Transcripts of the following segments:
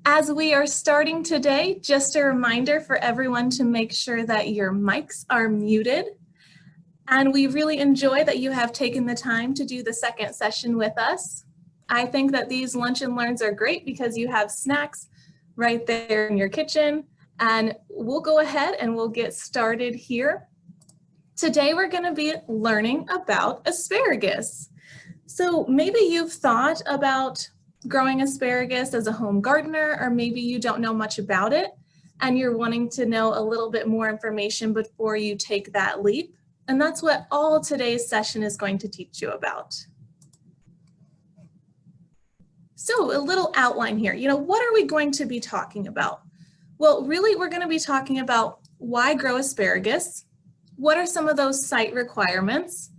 As we are starting today, just a reminder for everyone to make sure that your mics are muted. And we really enjoy that you have taken the time to do the second session with us. I think that these lunch and learns are great because you have snacks right there in your kitchen. And we'll go ahead and we'll get started here. Today we're going to be learning about asparagus. So maybe you've thought about growing asparagus as a home gardener, or maybe you don't know much about it and you're wanting to know a little bit more information before you take that leap. And that's what all today's session is going to teach you about. So a little outline here, what are we going to be talking about? Well, really, we're going to be talking about why grow asparagus, what are some of those site requirements,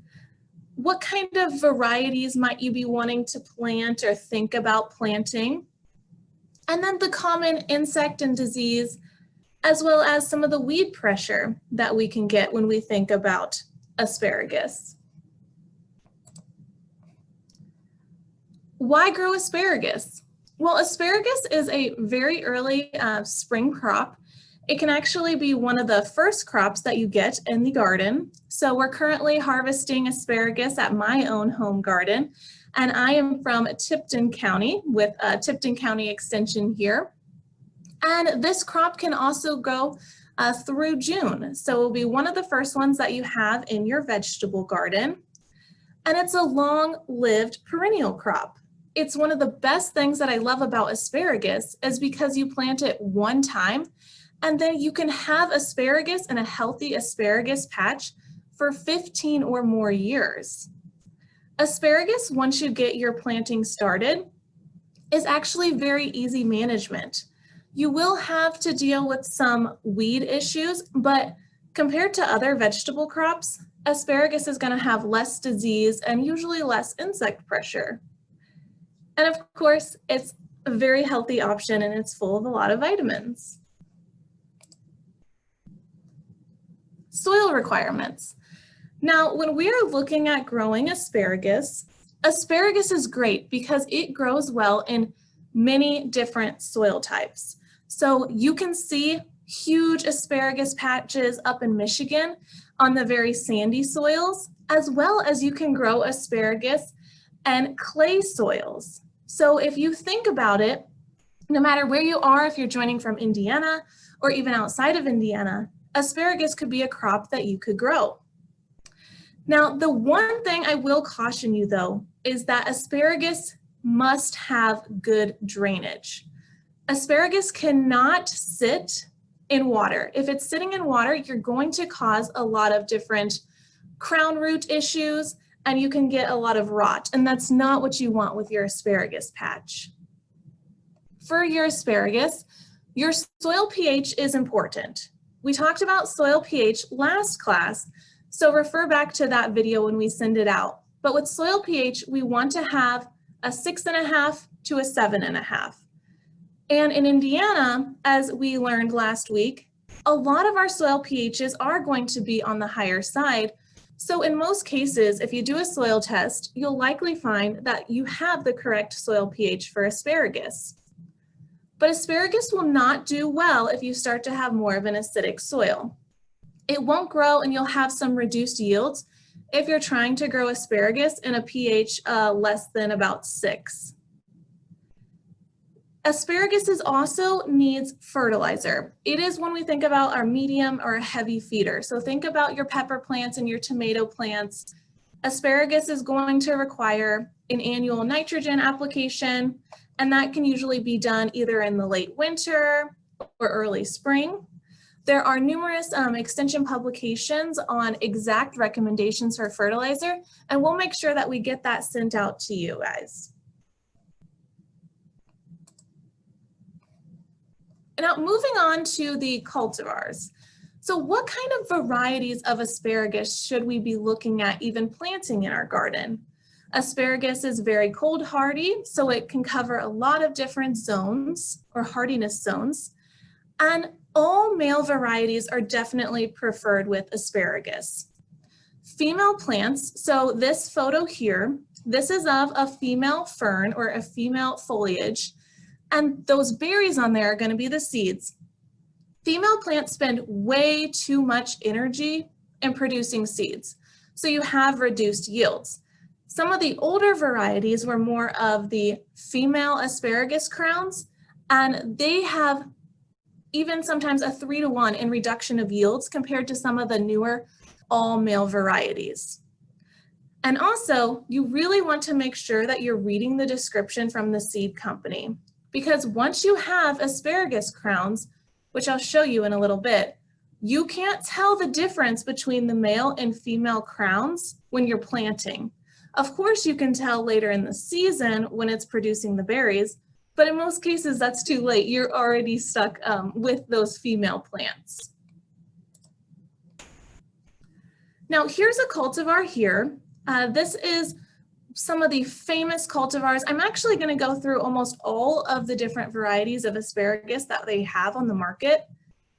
what kind of varieties might you be wanting to plant or think about planting, and then the common insect and disease, as well as some of the weed pressure that we can get when we think about asparagus. Why grow asparagus? Well, asparagus is a very early spring crop. It can actually be one of the first crops that you get in the garden. So we're currently harvesting asparagus at my own home garden, and I am from Tipton County with Tipton County Extension here. And this crop can also go through June. So it will be one of the first ones that you have in your vegetable garden. And it's a long-lived perennial crop. It's one of the best things that I love about asparagus is because you plant it one time and then you can have asparagus in a healthy asparagus patch for 15 or more years. Asparagus, once you get your planting started, is actually very easy management. You will have to deal with some weed issues, but compared to other vegetable crops, asparagus is going to have less disease and usually less insect pressure. And of course, it's a very healthy option and it's full of a lot of vitamins. Soil requirements. Now, when we are looking at growing asparagus, asparagus is great because it grows well in many different soil types. So you can see huge asparagus patches up in Michigan on the very sandy soils, as well as you can grow asparagus and clay soils. So if you think about it, no matter where you are, if you're joining from Indiana or even outside of Indiana, asparagus could be a crop that you could grow. Now, the one thing I will caution you though, is that asparagus must have good drainage. Asparagus cannot sit in water. If it's sitting in water, you're going to cause a lot of different crown root issues and you can get a lot of rot, and that's not what you want with your asparagus patch. For your asparagus, your soil pH is important. We talked about soil pH last class, so refer back to that video when we send it out. But with soil pH, we want to have a 6.5 to a 7.5. And in Indiana, as we learned last week, a lot of our soil pHs are going to be on the higher side. So in most cases, if you do a soil test, you'll likely find that you have the correct soil pH for asparagus. But asparagus will not do well if you start to have more of an acidic soil. It won't grow and you'll have some reduced yields if you're trying to grow asparagus in a pH less than about 6. Asparagus also needs fertilizer. It is when we think about our medium or a heavy feeder. So think about your pepper plants and your tomato plants. Asparagus is going to require an annual nitrogen application, and that can usually be done either in the late winter or early spring. There are numerous extension publications on exact recommendations for fertilizer, and we'll make sure that we get that sent out to you guys. Now, moving on to the cultivars. So what kind of varieties of asparagus should we be looking at even planting in our garden? Asparagus is very cold hardy, so it can cover a lot of different zones or hardiness zones. And all male varieties are definitely preferred with asparagus. Female plants, so this photo here, this is of a female fern or a female foliage. And those berries on there are going to be the seeds. Female plants spend way too much energy in producing seeds, so you have reduced yields. Some of the older varieties were more of the female asparagus crowns, and they have even sometimes a 3-to-1 in reduction of yields compared to some of the newer all-male varieties. And also, you really want to make sure that you're reading the description from the seed company, because once you have asparagus crowns, which I'll show you in a little bit, you can't tell the difference between the male and female crowns when you're planting. Of course, you can tell later in the season when it's producing the berries, but in most cases that's too late. You're already stuck with those female plants. Now here's a cultivar here. This is some of the famous cultivars. I'm actually going to go through almost all of the different varieties of asparagus that they have on the market,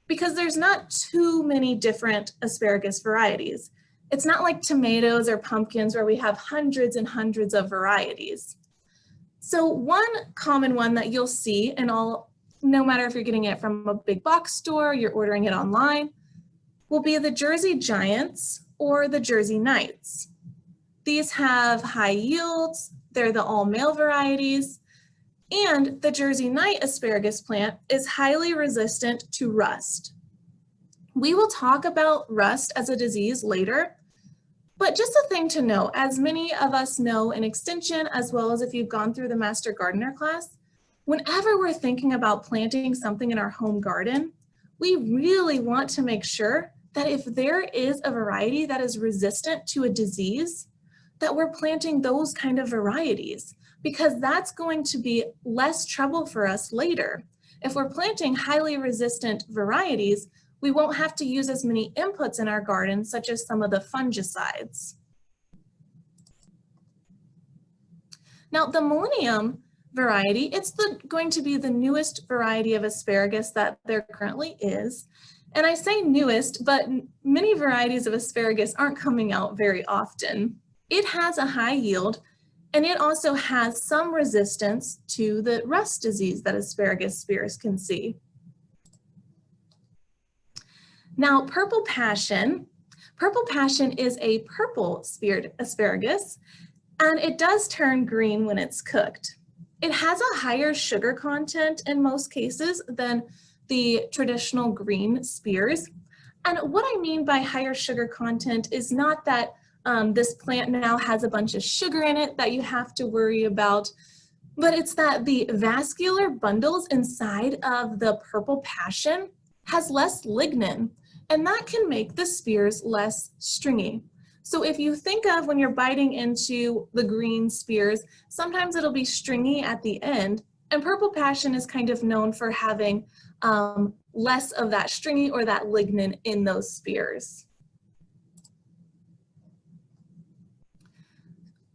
because there's not too many different asparagus varieties. It's not like tomatoes or pumpkins where we have hundreds and hundreds of varieties. So one common one that you'll see in all, no matter if you're getting it from a big box store, you're ordering it online, will be the Jersey Giants or the Jersey Knights. These have high yields, they're the all-male varieties, and the Jersey Knight asparagus plant is highly resistant to rust. We will talk about rust as a disease later, but just a thing to know, as many of us know in Extension, as well as if you've gone through the Master Gardener class, whenever we're thinking about planting something in our home garden, we really want to make sure that if there is a variety that is resistant to a disease, that we're planting those kind of varieties, because that's going to be less trouble for us later. If we're planting highly resistant varieties, we won't have to use as many inputs in our garden, such as some of the fungicides. Now, the Millennium variety, it's going to be the newest variety of asparagus that there currently is. And I say newest, but many varieties of asparagus aren't coming out very often. It has a high yield, and it also has some resistance to the rust disease that asparagus spears can see. Now, Purple Passion is a purple speared asparagus, and it does turn green when it's cooked. It has a higher sugar content in most cases than the traditional green spears. And what I mean by higher sugar content is not that this plant now has a bunch of sugar in it that you have to worry about, but it's that the vascular bundles inside of the Purple Passion has less lignin, and that can make the spears less stringy. So if you think of when you're biting into the green spears, sometimes it'll be stringy at the end, and Purple Passion is kind of known for having less of that stringy or that lignin in those spears.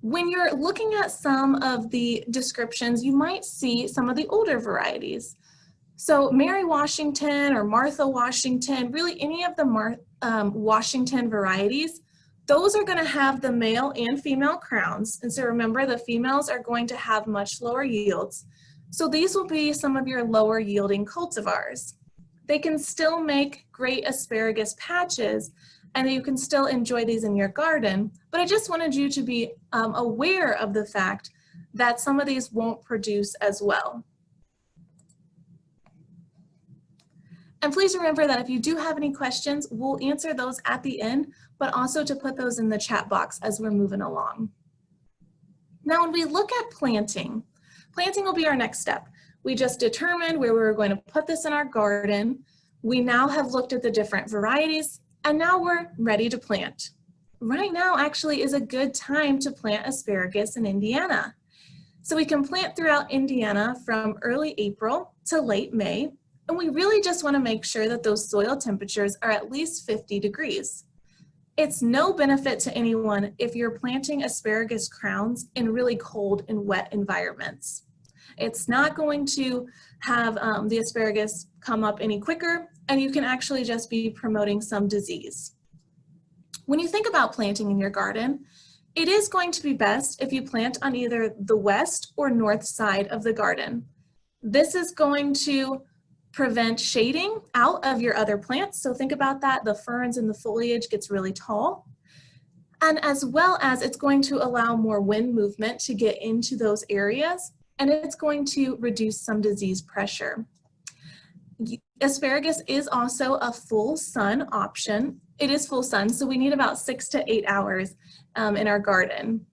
When you're looking at some of the descriptions, you might see some of the older varieties. So Mary Washington or Martha Washington, really any of the Washington varieties, those are going to have the male and female crowns. And so remember, the females are going to have much lower yields. So these will be some of your lower yielding cultivars. They can still make great asparagus patches, and you can still enjoy these in your garden, but I just wanted you to be aware of the fact that some of these won't produce as well. And please remember that if you do have any questions, we'll answer those at the end, but also to put those in the chat box as we're moving along. Now, when we look at planting will be our next step. We just determined where we were going to put this in our garden. We now have looked at the different varieties, and now we're ready to plant. Right now actually is a good time to plant asparagus in Indiana. So we can plant throughout Indiana from early April to late May, and we really just want to make sure that those soil temperatures are at least 50 degrees. It's no benefit to anyone if you're planting asparagus crowns in really cold and wet environments. It's not going to have the asparagus come up any quicker, and you can actually just be promoting some disease. When you think about planting in your garden, it is going to be best if you plant on either the west or north side of the garden. This is going to prevent shading out of your other plants. So think about that. The ferns and the foliage gets really tall. And as well as it's going to allow more wind movement to get into those areas, and it's going to reduce some disease pressure. Asparagus is also a full sun option. It is full sun, so we need about 6 to 8 hours in our garden.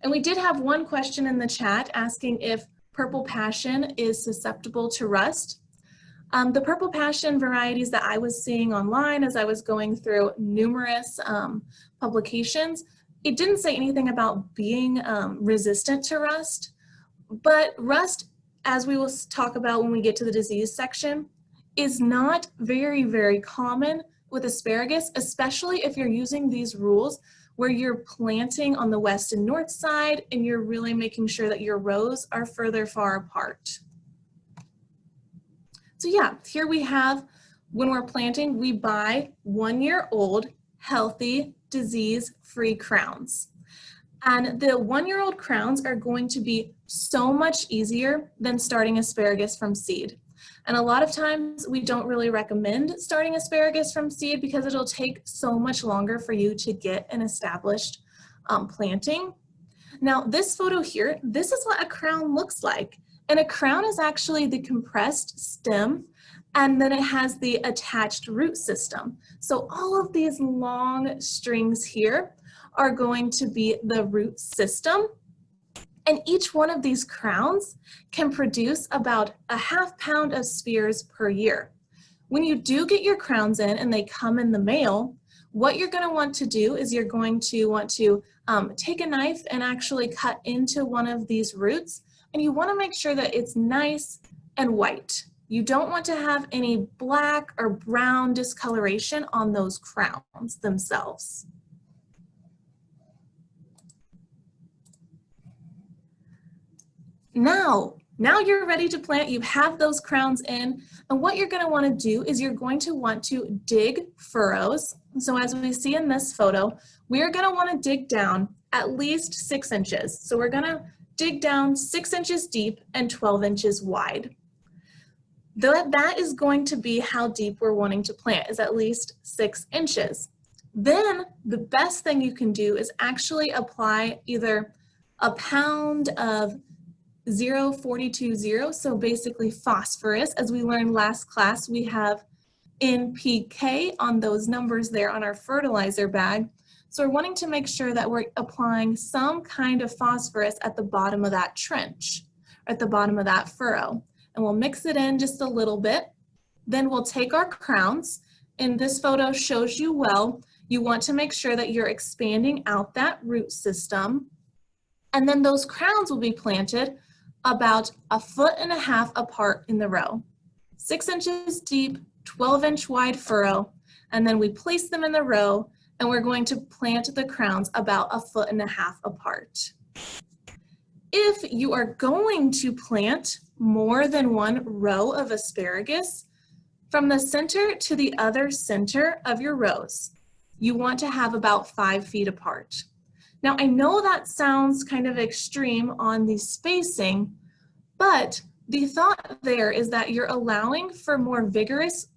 And we did have one question in the chat asking if Purple Passion is susceptible to rust. The Purple Passion varieties that I was seeing online as I was going through numerous publications, it didn't say anything about being resistant to rust, but rust, as we will talk about when we get to the disease section, is not very, very common with asparagus, especially if you're using these rules where you're planting on the west and north side and you're really making sure that your rows are further far apart. So yeah, here we have, when we're planting, we buy 1-year-old, healthy, disease-free crowns. And the 1-year-old crowns are going to be so much easier than starting asparagus from seed. And a lot of times we don't really recommend starting asparagus from seed because it'll take so much longer for you to get an established planting. Now this photo here, this is what a crown looks like. And a crown is actually the compressed stem, and then it has the attached root system. So all of these long strings here are going to be the root system. And each one of these crowns can produce about a ½ pound of spears per year. When you do get your crowns in and they come in the mail, what you're going to want to do is you're going to want to take a knife and actually cut into one of these roots. And you want to make sure that it's nice and white. You don't want to have any black or brown discoloration on those crowns themselves. Now you're ready to plant. You have those crowns in, and what you're going to want to do is you're going to want to dig furrows. So as we see in this photo, we're going to want to dig down at least 6 inches. So we're going to dig down 6 inches deep and 12 inches wide. That is going to be how deep we're wanting to plant, is at least 6 inches. Then the best thing you can do is actually apply either a pound of 0,420, so basically phosphorus. As we learned last class, we have NPK on those numbers there on our fertilizer bag. So we're wanting to make sure that we're applying some kind of phosphorus at the bottom of that trench, or at the bottom of that furrow. And we'll mix it in just a little bit. Then we'll take our crowns, and this photo shows you well. You want to make sure that you're expanding out that root system. And then those crowns will be planted about 1.5 feet apart in the row. 6 inches deep, 12-inch wide furrow, and then we place them in the row, and we're going to plant the crowns about 1.5 feet apart. If you are going to plant more than one row of asparagus, from the center to the other center of your rows, you want to have about 5 feet apart. Now, I know that sounds kind of extreme on the spacing, but the thought there is that you're allowing for more vigorous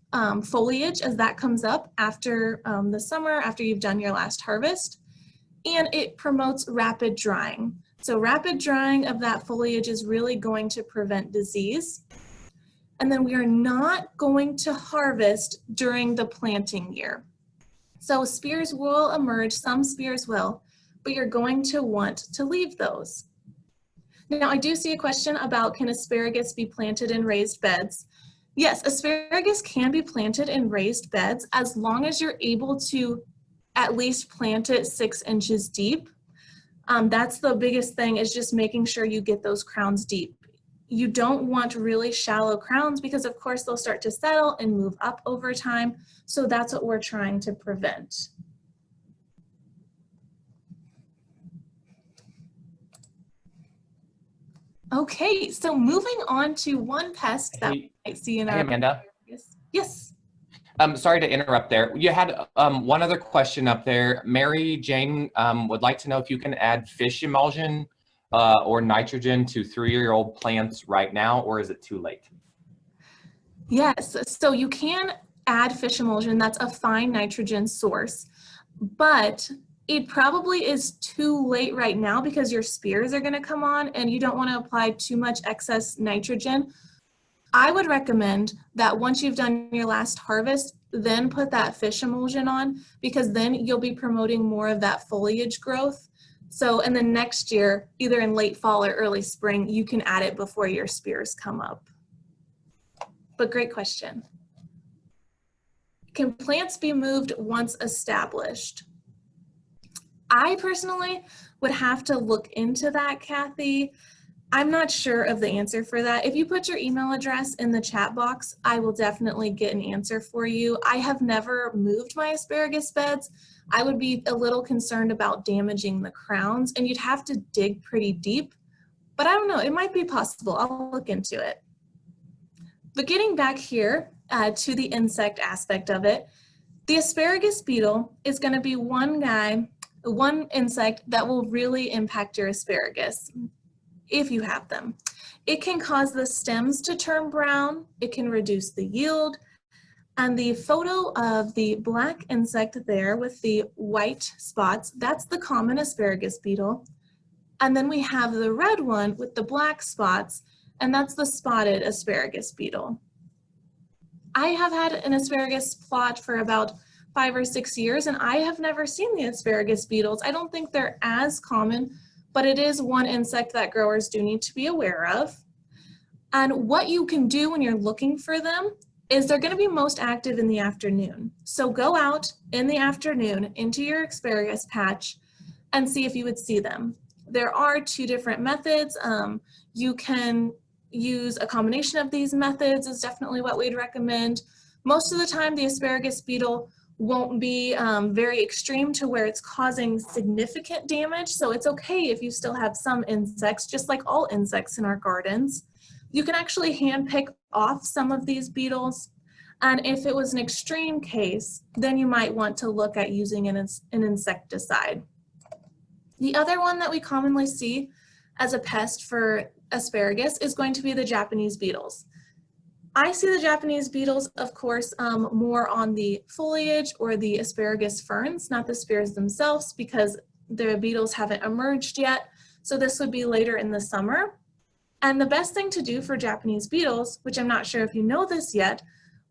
foliage as that comes up after the summer, after you've done your last harvest, and it promotes rapid drying. So rapid drying of that foliage is really going to prevent disease. And then we are not going to harvest during the planting year. So spears will emerge, some spears will, but you're going to want to leave those. Now, I do see a question about, can asparagus be planted in raised beds? Yes, asparagus can be planted in raised beds as long as you're able to at least plant it 6 inches deep. That's the biggest thing, is just making sure you get those crowns deep. You don't want really shallow crowns because of course they'll start to settle and move up over time. So that's what we're trying to prevent. Okay, so moving on to one pest that we might see in our— Hey, Amanda. Yes. Sorry to interrupt there. You had one other question up there. Mary Jane would like to know if you can add fish emulsion or nitrogen to 3-year-old plants right now, or is it too late? Yes, so you can add fish emulsion. That's a fine nitrogen source, but it probably is too late right now because your spears are going to come on and you don't want to apply too much excess nitrogen. I would recommend that once you've done your last harvest, then put that fish emulsion on, because then you'll be promoting more of that foliage growth. So in the next year, either in late fall or early spring, you can add it before your spears come up. But great question. Can plants be moved once established? I personally would have to look into that, Kathy. I'm not sure of the answer for that. If you put your email address in the chat box, I will definitely get an answer for you. I have never moved my asparagus beds. I would be a little concerned about damaging the crowns, and you'd have to dig pretty deep. But I don't know, it might be possible. I'll look into it. But getting back here to the insect aspect of it, the asparagus beetle is going to be one insect that will really impact your asparagus if you have them. It can cause the stems to turn brown, it can reduce the yield, and the photo of the black insect there with the white spots, that's the common asparagus beetle. And then we have the red one with the black spots, and that's the spotted asparagus beetle. I have had an asparagus plot for about 5 or 6 years, and I have never seen the asparagus beetles. I don't think they're as common, but it is one insect that growers do need to be aware of. And what you can do when you're looking for them is they're going to be most active in the afternoon. So go out in the afternoon into your asparagus patch and see if you would see them. There are 2 different methods. You can use a combination of these methods is definitely what we'd recommend. Most of the time the asparagus beetle won't be very extreme to where it's causing significant damage, so it's okay if you still have some insects, just like all insects in our gardens. You can actually hand pick off some of these beetles, and if it was an extreme case, then you might want to look at using an insecticide. The other one that we commonly see as a pest for asparagus is going to be the Japanese beetles. I see the Japanese beetles, of course, more on the foliage or the asparagus ferns, not the spears themselves, because the beetles haven't emerged yet. So this would be later in the summer. And the best thing to do for Japanese beetles, which I'm not sure if you know this yet,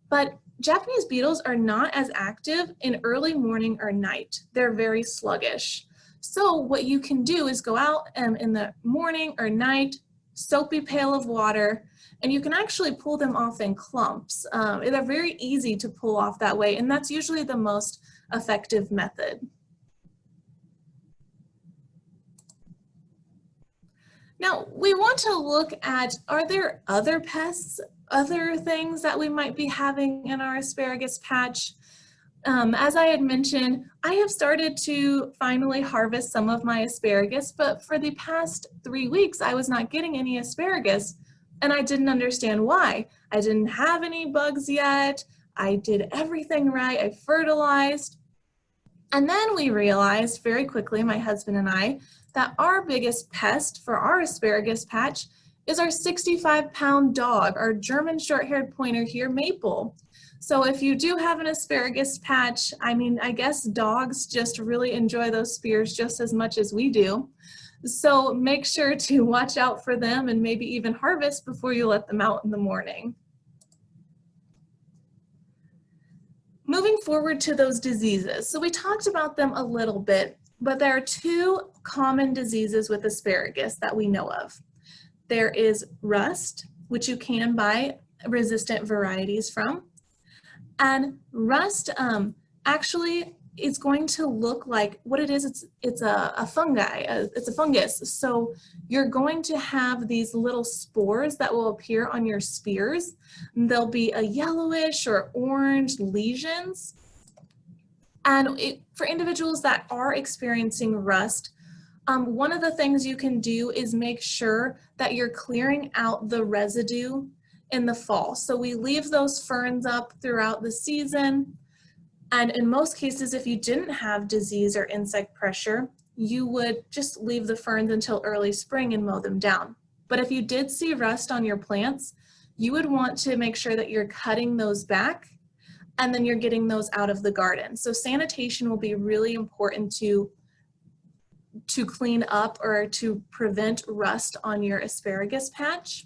but Japanese beetles are not as active in early morning or night. They're very sluggish. So what you can do is go out in the morning or night, soapy pail of water, and you can actually pull them off in clumps. They're very easy to pull off that way, and that's usually the most effective method. Now, we want to look at, are there other pests, other things that we might be having in our asparagus patch? As I had mentioned, I have started to finally harvest some of my asparagus, but for the past 3 weeks, I was not getting any asparagus, and I didn't understand why. I didn't have any bugs yet. I did everything right. I fertilized. And then we realized very quickly, my husband and I, that our biggest pest for our asparagus patch is our 65-pound dog, our German short-haired pointer here, Maple. So if you do have an asparagus patch, I mean, I guess dogs just really enjoy those spears just as much as we do. So make sure to watch out for them and maybe even harvest before you let them out in the morning. Moving forward to those diseases. So we talked about them a little bit, but there are 2 common diseases with asparagus that we know of. There is rust, which you can buy resistant varieties from. And rust actually is going to look like what it is. It's a fungi, it's a fungus. So you're going to have these little spores that will appear on your spears. They'll be a yellowish or orange lesions. And for individuals that are experiencing rust, one of the things you can do is make sure that you're clearing out the residue in the fall. So we leave those ferns up throughout the season. And in most cases, if you didn't have disease or insect pressure, you would just leave the ferns until early spring and mow them down. But if you did see rust on your plants, you would want to make sure that you're cutting those back and then you're getting those out of the garden. So sanitation will be really important to clean up or to prevent rust on your asparagus patch.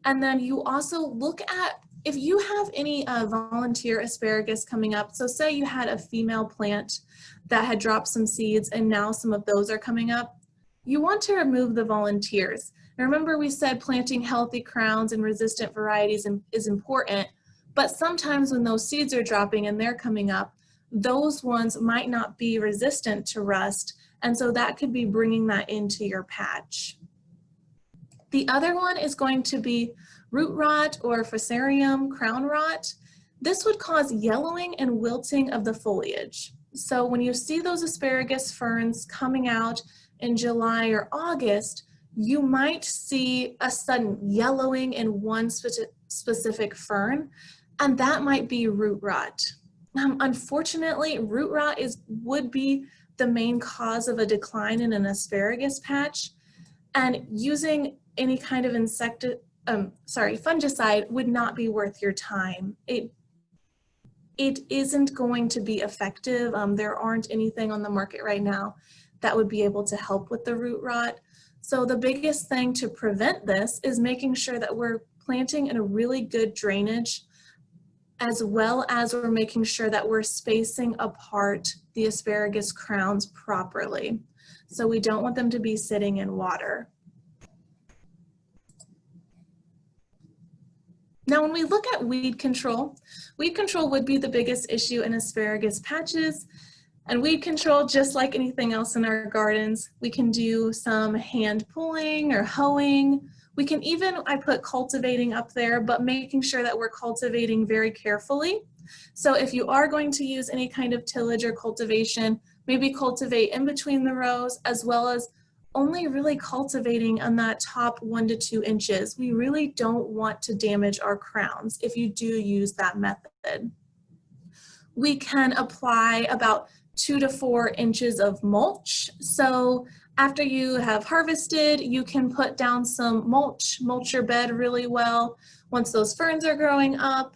And then you also look at if you have any volunteer asparagus coming up. So say you had a female plant that had dropped some seeds and now some of those are coming up, you want to remove the volunteers. And remember we said planting healthy crowns and resistant varieties is important, but sometimes when those seeds are dropping and they're coming up, those ones might not be resistant to rust, and so that could be bringing that into your patch. The other one is going to be root rot or fusarium crown rot. This would cause yellowing and wilting of the foliage. So when you see those asparagus ferns coming out in July or August, you might see a sudden yellowing in one specific fern, and that might be root rot. Unfortunately, root rot would be the main cause of a decline in an asparagus patch, and using any kind of fungicide would not be worth your time. It isn't going to be effective. There aren't anything on the market right now that would be able to help with the root rot. So the biggest thing to prevent this is making sure that we're planting in a really good drainage, as well as we're making sure that we're spacing apart the asparagus crowns properly. So we don't want them to be sitting in water. Now, when we look at weed control would be the biggest issue in asparagus patches. And weed control, just like anything else in our gardens, we can do some hand pulling or hoeing. We can even, I put cultivating up there, but making sure that we're cultivating very carefully. So if you are going to use any kind of tillage or cultivation, maybe cultivate in between the rows, as well as only really cultivating on that top 1 to 2 inches. We really don't want to damage our crowns if you do use that method. We can apply about 2 to 4 inches of mulch. So after you have harvested, you can put down some mulch your bed really well once those ferns are growing up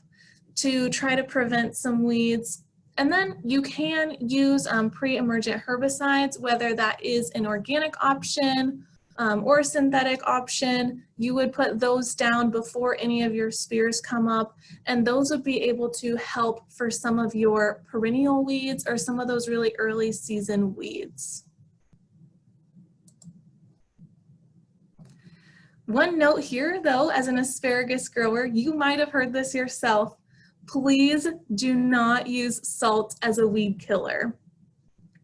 to try to prevent some weeds. And then you can use pre-emergent herbicides, whether that is an organic option or a synthetic option. You would put those down before any of your spears come up, and those would be able to help for some of your perennial weeds or some of those really early season weeds. One note here though, as an asparagus grower, you might have heard this yourself. Please do not use salt as a weed killer.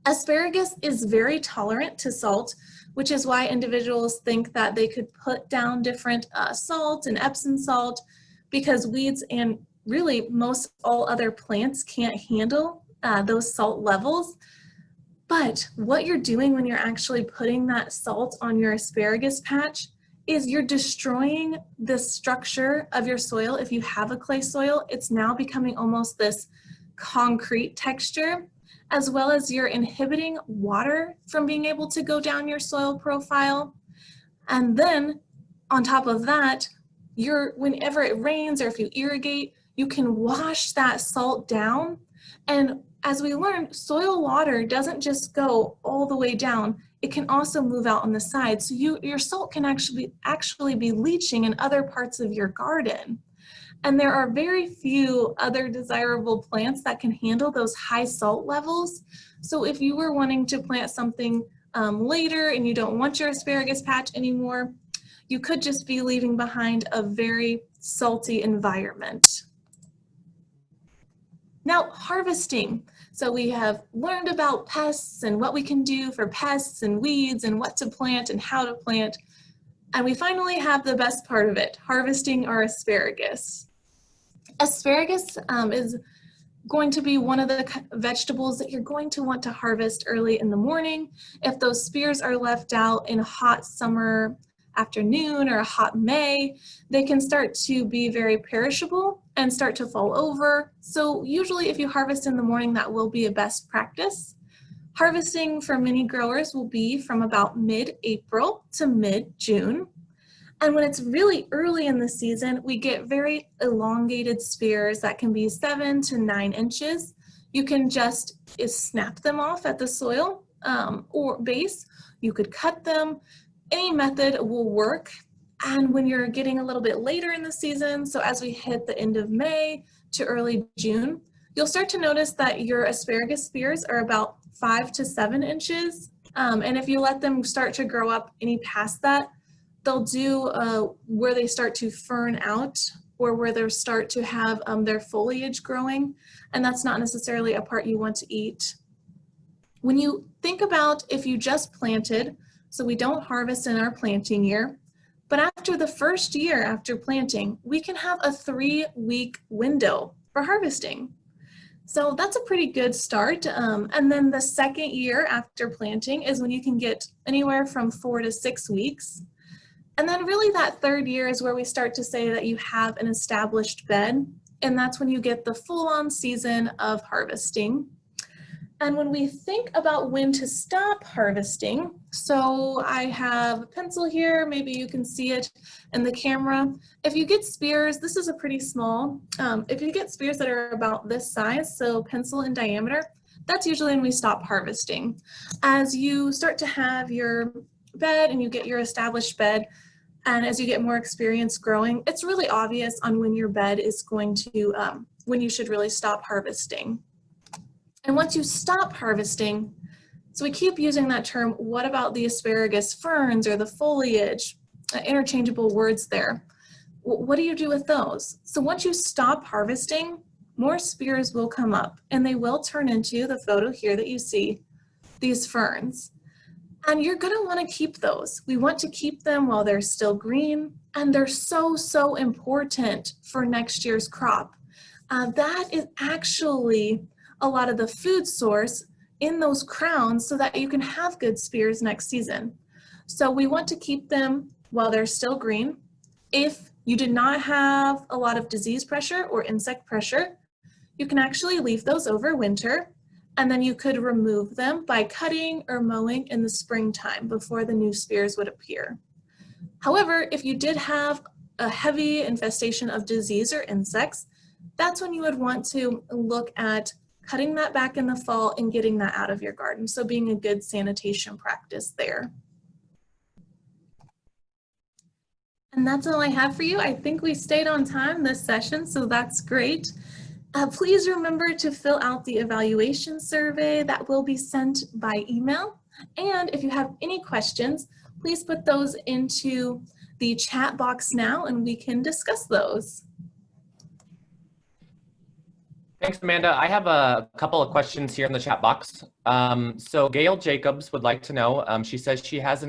Asparagus is very tolerant to salt, which is why individuals think that they could put down different salt and Epsom salt, because weeds and really most all other plants can't handle those salt levels. But what you're doing when you're actually putting that salt on your asparagus patch is you're destroying the structure of your soil. If you have a clay soil, it's now becoming almost this concrete texture, as well as you're inhibiting water from being able to go down your soil profile. And then on top of that, whenever it rains or if you irrigate, you can wash that salt down. And as we learned, soil water doesn't just go all the way down. It can also move out on the side. So your salt can actually be leaching in other parts of your garden. And there are very few other desirable plants that can handle those high salt levels. So if you were wanting to plant something later and you don't want your asparagus patch anymore, you could just be leaving behind a very salty environment. Now, harvesting. So we have learned about pests and what we can do for pests and weeds and what to plant and how to plant. And we finally have the best part of it, harvesting our asparagus. Asparagus is going to be one of the vegetables that you're going to want to harvest early in the morning. If those spears are left out in a hot summer afternoon or a hot May, they can start to be very perishable and start to fall over. So usually if you harvest in the morning, that will be a best practice. Harvesting for many growers will be from about mid-April to mid-June. And when it's really early in the season, we get very elongated spears that can be 7 to 9 inches. You can just snap them off at the soil or base. You could cut them. Any method will work. And when you're getting a little bit later in the season, so as we hit the end of May to early June, you'll start to notice that your asparagus spears are about 5 to 7 inches. And if you let them start to grow up any past that, they'll do where they start to fern out or where they start to have their foliage growing. And that's not necessarily a part you want to eat. When you think about if you just planted, so we don't harvest in our planting year, but after the first year after planting, we can have a 3-week window for harvesting. So that's a pretty good start. And then the second year after planting is when you can get anywhere from 4 to 6 weeks. And then really that third year is where we start to say that you have an established bed, and that's when you get the full-on season of harvesting. And when we think about when to stop harvesting, so I have a pencil here, maybe you can see it in the camera. If you get spears, this is a pretty small, if you get spears that are about this size, so pencil in diameter, that's usually when we stop harvesting. As you start to have your bed and you get your established bed, and as you get more experience growing, it's really obvious on when your bed is going to, when you should really stop harvesting. And once you stop harvesting, so we keep using that term, what about the asparagus ferns or the foliage, interchangeable words there. What do you do with those? So once you stop harvesting, more spears will come up and they will turn into the photo here that you see, these ferns. And you're gonna wanna keep those. We want to keep them while they're still green, and they're so, so important for next year's crop. That is actually a lot of the food source in those crowns so that you can have good spears next season. So we want to keep them while they're still green. If you did not have a lot of disease pressure or insect pressure, you can actually leave those over winter, and then you could remove them by cutting or mowing in the springtime before the new spears would appear. However, if you did have a heavy infestation of disease or insects, that's when you would want to look at cutting that back in the fall and getting that out of your garden. So being a good sanitation practice there. And that's all I have for you. I think we stayed on time this session, so that's great. Please remember to fill out the evaluation survey that will be sent by email. And if you have any questions, please put those into the chat box now and we can discuss those. Thanks, Amanda. I have a couple of questions here in the chat box. So Gail Jacobs would like to know, she says she has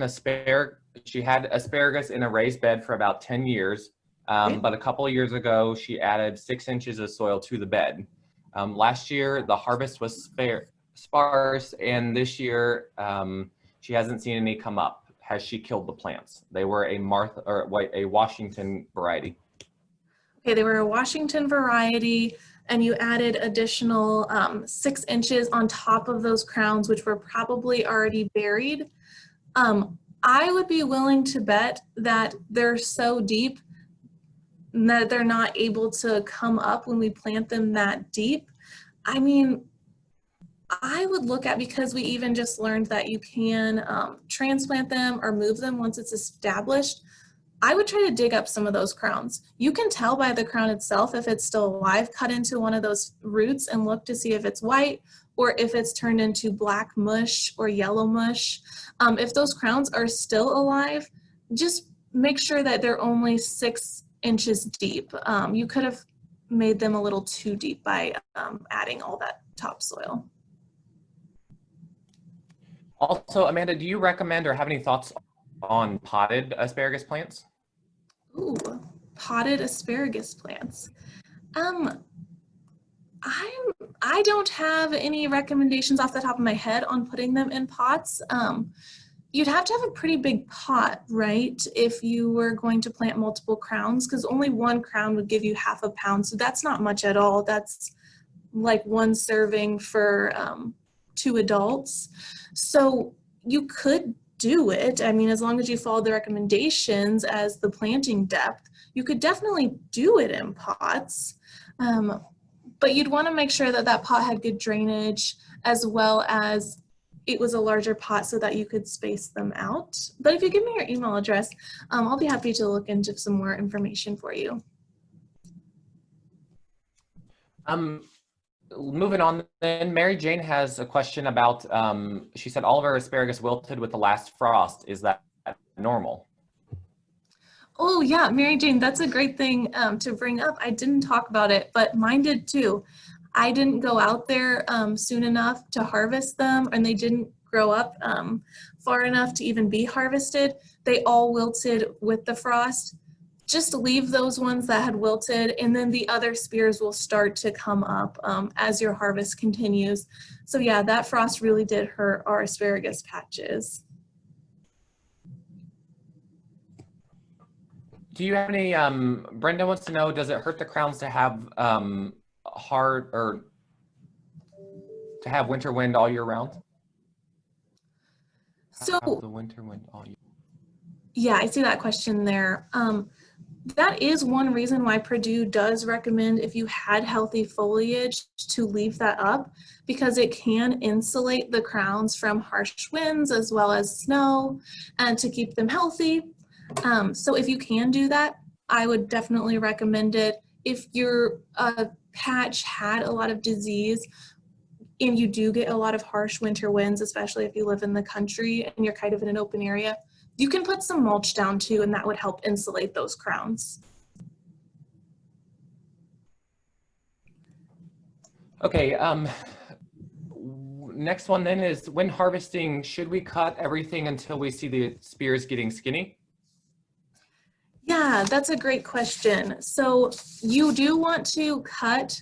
she had asparagus in a raised bed for about 10 years, but a couple of years ago, she added 6 inches of soil to the bed. Last year, the harvest was sparse, and this year, she hasn't seen any come up. Has she killed the plants? They were a Washington variety. Okay, they were a Washington variety, and you added additional 6 inches on top of those crowns, which were probably already buried. I would be willing to bet that they're so deep that they're not able to come up when we plant them that deep. I mean, I would look at, because we even just learned that you can transplant them or move them once it's established, I would try to dig up some of those crowns. You can tell by the crown itself if it's still alive. Cut into one of those roots and look to see if it's white or if it's turned into black mush or yellow mush. If those crowns are still alive, just make sure that they're only 6 inches deep. You could have made them a little too deep by adding all that topsoil. Also, Amanda, do you recommend or have any thoughts on potted asparagus plants? Ooh, potted asparagus plants. I don't have any recommendations off the top of my head on putting them in pots. You'd have to have a pretty big pot, right, if you were going to plant multiple crowns, because only one crown would give you half a pound, so that's not much at all. That's like one serving for to adults. So you could do it. I mean, as long as you follow the recommendations as the planting depth, you could definitely do it in pots. But you'd want to make sure that that pot had good drainage, as well as it was a larger pot so that you could space them out. But if you give me your email address, I'll be happy to look into some more information for you. Moving on then, Mary Jane has a question about, she said all of her asparagus wilted with the last frost. Is that normal? Oh yeah, Mary Jane, that's a great thing to bring up. I didn't talk about it, but mine did too. I didn't go out there soon enough to harvest them, and they didn't grow up far enough to even be harvested. They all wilted with the frost. Just leave those ones that had wilted, and then the other spears will start to come up as your harvest continues. So yeah, that frost really did hurt our asparagus patches. Do you have any, Brenda wants to know, does it hurt the crowns to have hard, or to have winter wind all year round? So the winter wind all year. Yeah, I see that question there. That is one reason why Purdue does recommend, if you had healthy foliage, to leave that up, because it can insulate the crowns from harsh winds as well as snow, and to keep them healthy. So if you can do that, I would definitely recommend it. If your patch had a lot of disease and you do get a lot of harsh winter winds, especially if you live in the country and you're kind of in an open area, you can put some mulch down too, and that would help insulate those crowns. Okay, next one then is, when harvesting, should we cut everything until we see the spears getting skinny? Yeah, that's a great question. So you do want to cut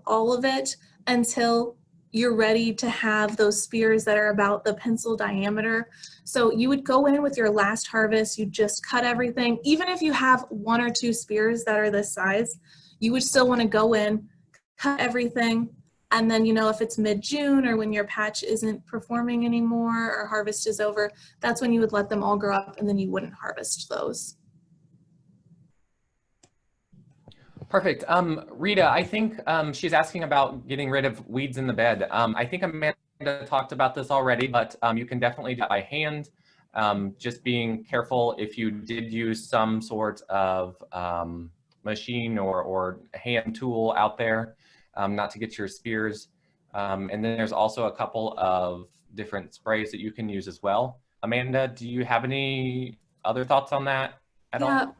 all of it until you're ready to have those spears that are about the pencil diameter. So you would go in with your last harvest, you just cut everything. Even if you have 1 or 2 spears that are this size, you would still want to go in, cut everything, and then, you know, if it's mid-June or when your patch isn't performing anymore or harvest is over, that's when you would let them all grow up, and then you wouldn't harvest those. Perfect. Rita, I think she's asking about getting rid of weeds in the bed. I think Amanda talked about this already, but you can definitely do it by hand. Just being careful if you did use some sort of machine or hand tool out there, not to get your spears. And then there's also a couple of different sprays that you can use as well. Amanda, do you have any other thoughts on that at all?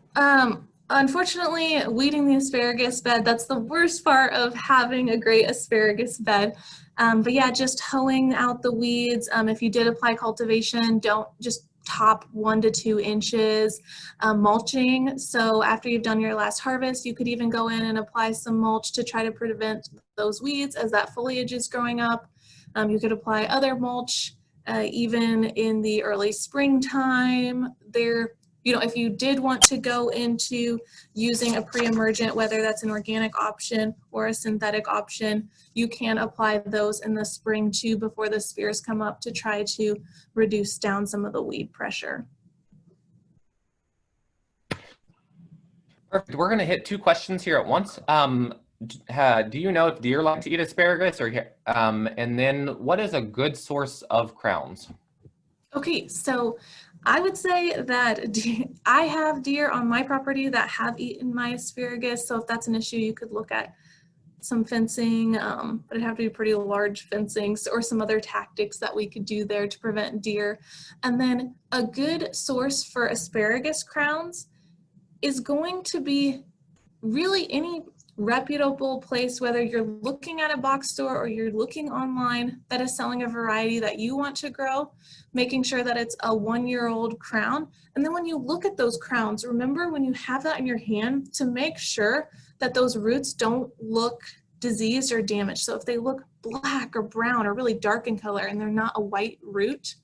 Unfortunately, weeding the asparagus bed, that's the worst part of having a great asparagus bed. But yeah, just hoeing out the weeds. If you did apply cultivation, don't just top 1 to 2 inches. Mulching, so after you've done your last harvest, you could even go in and apply some mulch to try to prevent those weeds as that foliage is growing up. You could apply other mulch even in the early springtime. You know, if you did want to go into using a pre-emergent, whether that's an organic option or a synthetic option, you can apply those in the spring too before the spears come up to try to reduce down some of the weed pressure. Perfect. We're going to hit 2 questions here at once. Do you know if deer like to eat asparagus? And then what is a good source of crowns? Okay, so I would say that I have deer on my property that have eaten my asparagus. So if that's an issue, you could look at some fencing, but it'd have to be pretty large fencing, or some other tactics that we could do there to prevent deer. And then a good source for asparagus crowns is going to be really any reputable place, whether you're looking at a box store or you're looking online, that is selling a variety that you want to grow, making sure that it's a 1-year-old crown. And then when you look at those crowns, remember when you have that in your hand to make sure that those roots don't look diseased or damaged. So if they look black or brown or really dark in color and they're not a white root,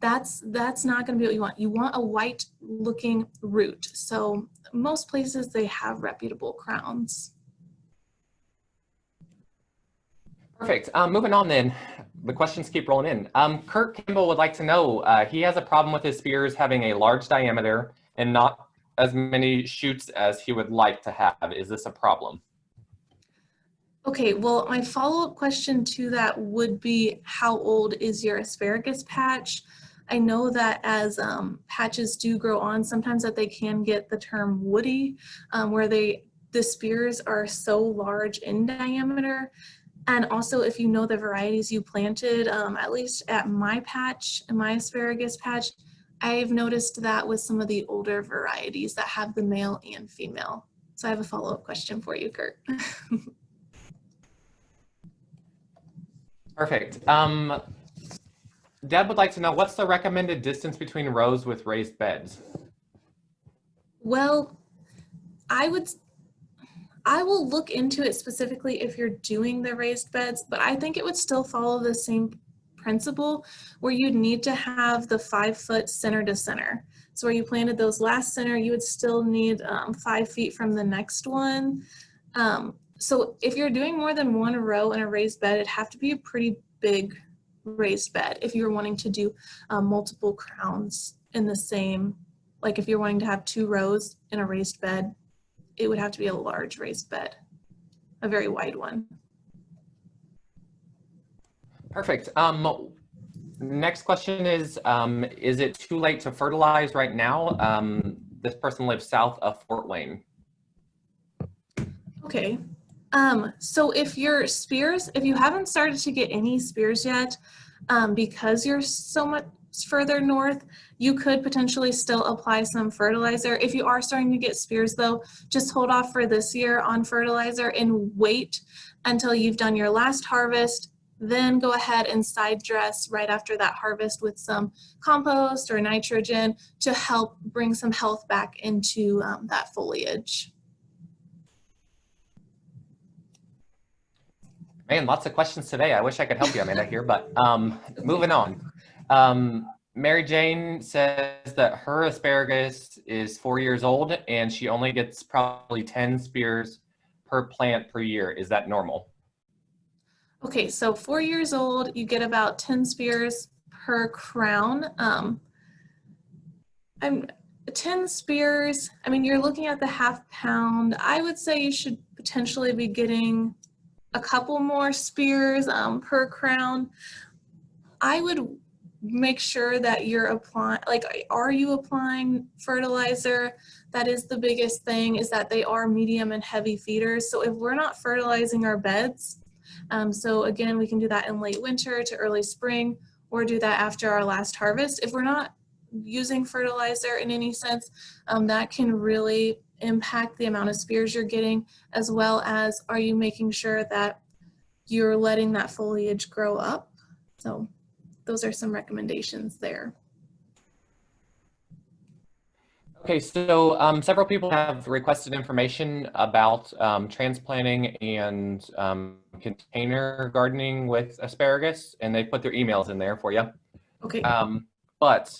that's not going to be what you want. You want a white looking root. So most places, they have reputable crowns. Perfect. Moving on then. The questions keep rolling in. Kurt Campbell would like to know, he has a problem with his spears having a large diameter and not as many shoots as he would like to have. Is this a problem? Okay, well, my follow-up question to that would be, how old is your asparagus patch? I know that as patches do grow on, sometimes that they can get the term woody, where the spears are so large in diameter. And also, if you know the varieties you planted, at least at my patch, in my asparagus patch, I've noticed that with some of the older varieties that have the male and female. So I have a follow-up question for you, Kurt. Perfect. Deb would like to know, what's the recommended distance between rows with raised beds? Well, I will look into it specifically if you're doing the raised beds, but I think it would still follow the same principle where you'd need to have the 5-foot center to center. So where you planted those last center, you would still need 5 feet from the next one. So if you're doing more than one row in a raised bed, it'd have to be a pretty big raised bed if you're wanting to do multiple crowns in the same, like if you're wanting to have 2 rows in a raised bed, it would have to be a large raised bed, a very wide one. Perfect. Next question is it too late to fertilize right now? This person lives south of Fort Wayne. Okay. So if your spears, if you haven't started to get any spears yet, because you're so much further north, you could potentially still apply some fertilizer. If you are starting to get spears though, just hold off for this year on fertilizer and wait until you've done your last harvest. Then go ahead and side dress right after that harvest with some compost or nitrogen to help bring some health back into that foliage. Man, lots of questions today. I wish I could help you, Amanda, here, but moving on. Mary Jane says that her asparagus is 4 years old and she only gets probably 10 spears per plant per year. Is that normal? Okay, so 4 years old, you get about 10 spears per crown. 10 spears, I mean, you're looking at the ½ pound. I would say you should potentially be getting a couple more spears per crown. I would make sure that you're applying, like, are you applying fertilizer? That is the biggest thing, is that they are medium and heavy feeders. So if we're not fertilizing our beds, so again, we can do that in late winter to early spring, or do that after our last harvest. If we're not using fertilizer in any sense, that can really impact the amount of spears you're getting, as well as are you making sure that you're letting that foliage grow up. So those are some recommendations there. Okay, so several people have requested information about transplanting and container gardening with asparagus, and they put their emails in there for you. Okay. But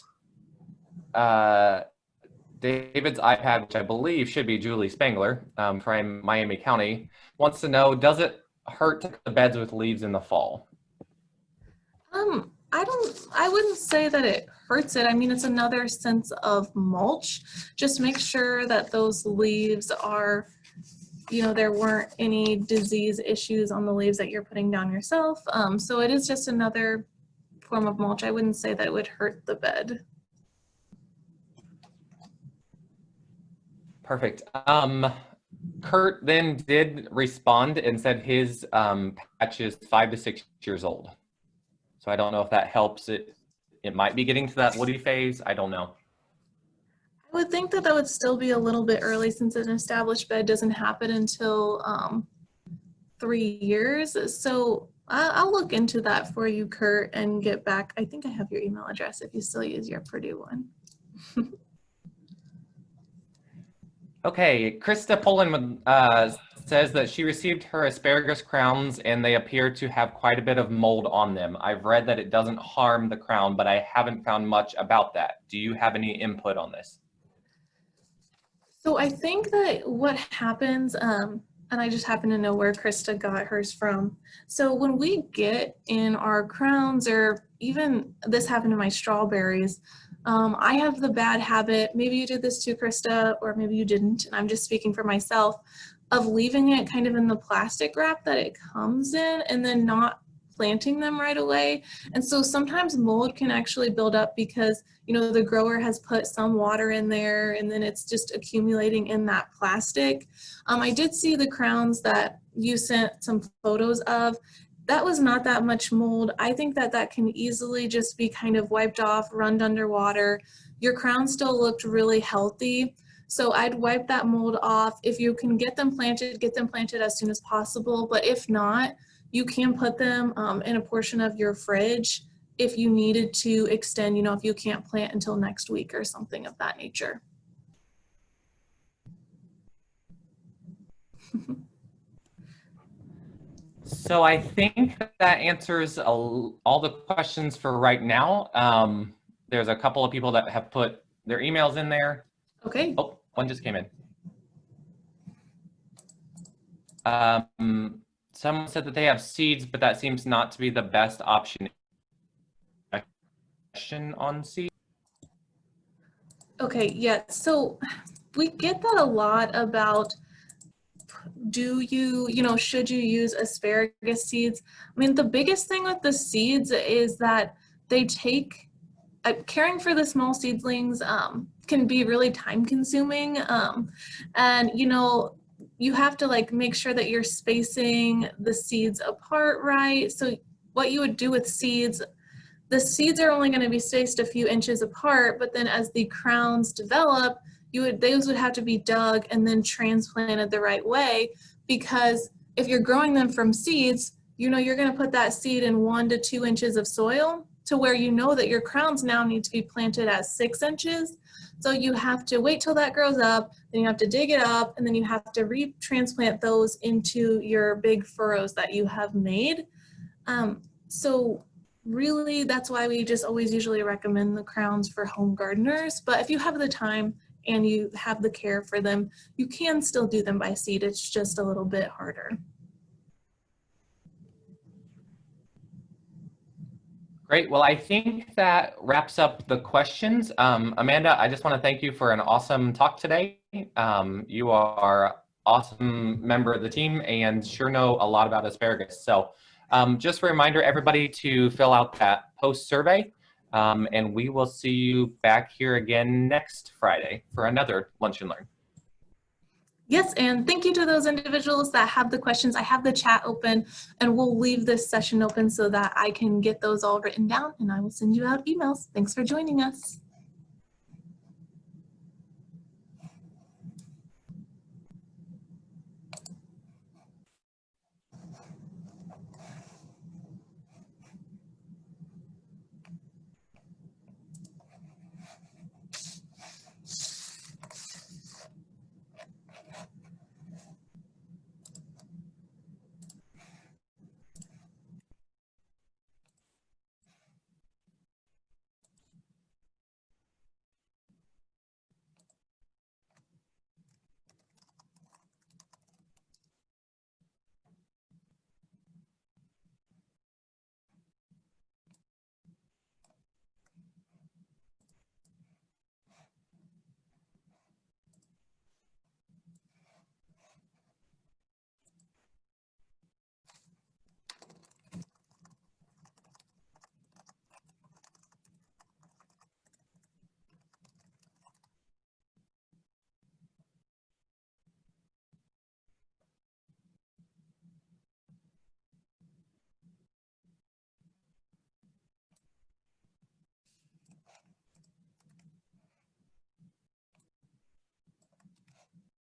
David's iPad, which I believe should be Julie Spangler from Miami County, wants to know, does it hurt to the beds with leaves in the fall? I wouldn't say that it hurts it. I mean, it's another sense of mulch. Just make sure that those leaves are, you know, there weren't any disease issues on the leaves that you're putting down yourself. So it is just another form of mulch. I wouldn't say that it would hurt the bed. Perfect. Kurt then did respond and said his patch is 5 to 6 years old. So I don't know if that helps it. It might be getting to that woody phase. I don't know. I would think that that would still be a little bit early, since an established bed doesn't happen until 3 years. So I'll look into that for you, Kurt, and get back. I think I have your email address if you still use your Purdue one. Okay, Krista Poland says that she received her asparagus crowns and they appear to have quite a bit of mold on them. I've read that it doesn't harm the crown, but I haven't found much about that. Do you have any input on this? So I think that what happens, And I just happen to know where Krista got hers from. So when we get in our crowns, or even this happened to my strawberries, I have the bad habit, maybe you did this too, Krista, or maybe you didn't, and I'm just speaking for myself, of leaving it kind of in the plastic wrap that it comes in and then not planting them right away. And so sometimes mold can actually build up because, you know, the grower has put some water in there and then it's just accumulating in that plastic. I did see the crowns that you sent some photos of. That was not that much mold. I think that that can easily just be kind of wiped off, run under water. Your crown still looked really healthy. So I'd wipe that mold off. If you can get them planted as soon as possible. But if not, you can put them in a portion of your fridge if you needed to extend, you know, if you can't plant until next week or something of that nature. So I think that answers all the questions for right now. There's a couple of people that have put their emails in there. Okay. Oh, one just came in. Someone said that they have seeds, but that seems not to be the best option. Question on seeds. Okay, yeah, so we get that a lot about, should you use asparagus seeds? I mean, the biggest thing with the seeds is that they take, caring for the small seedlings can be really time consuming. And, you know, you have to like make sure that you're spacing the seeds apart right. So what you would do with seeds, the seeds are only going to be spaced a few inches apart, but then as the crowns develop, those would have to be dug and then transplanted the right way, because if you're growing them from seeds, you know you're going to put that seed in 1 to 2 inches of soil to where you know that your crowns now need to be planted at 6 inches. So you have to wait till that grows up, then you have to dig it up, and then you have to retransplant those into your big furrows that you have made. So really, that's why we just always usually recommend the crowns for home gardeners. But if you have the time and you have the care for them, you can still do them by seed. It's just a little bit harder. Great. Well, I think that wraps up the questions. Amanda, I just want to thank you for an awesome talk today. You are an awesome member of the team and sure know a lot about asparagus. So just a reminder, everybody, to fill out that post survey, and we will see you back here again next Friday for another Lunch and Learn. Yes, and thank you to those individuals that have the questions. I have the chat open, and we'll leave this session open so that I can get those all written down, and I will send you out emails. Thanks for joining us.